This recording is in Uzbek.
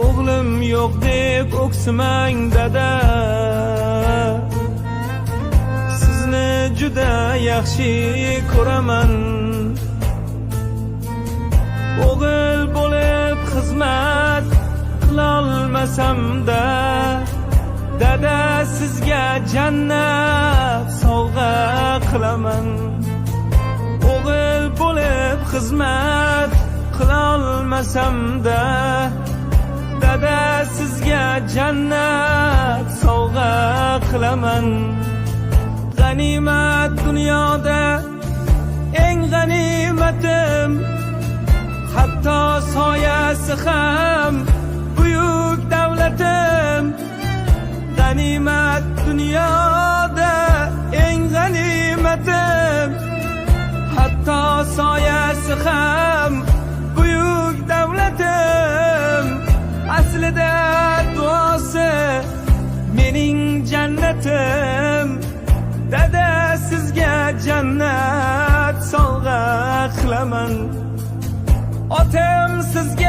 O'g'lim yo'q deb o'ksimang dada, sizni juda yaxshi ko'raman. O'g'il bo'lib xizmat qilolmasam-da, dada sizga jannat sovg'a qilaman. O'g'il bo'lib xizmat qilolmasam-da, dada sizga jannat sovg'a qilaman. G'animat dunyoda eng g'animatim, hatto soyasi ham buyuk davlatim. G'animat dunyoda eng g'animatim, hatto soyasi ham buyuk davlatim. Aslida duosi mening jannatim, dada sizga jannat sovg'a qilaman. Otam sizga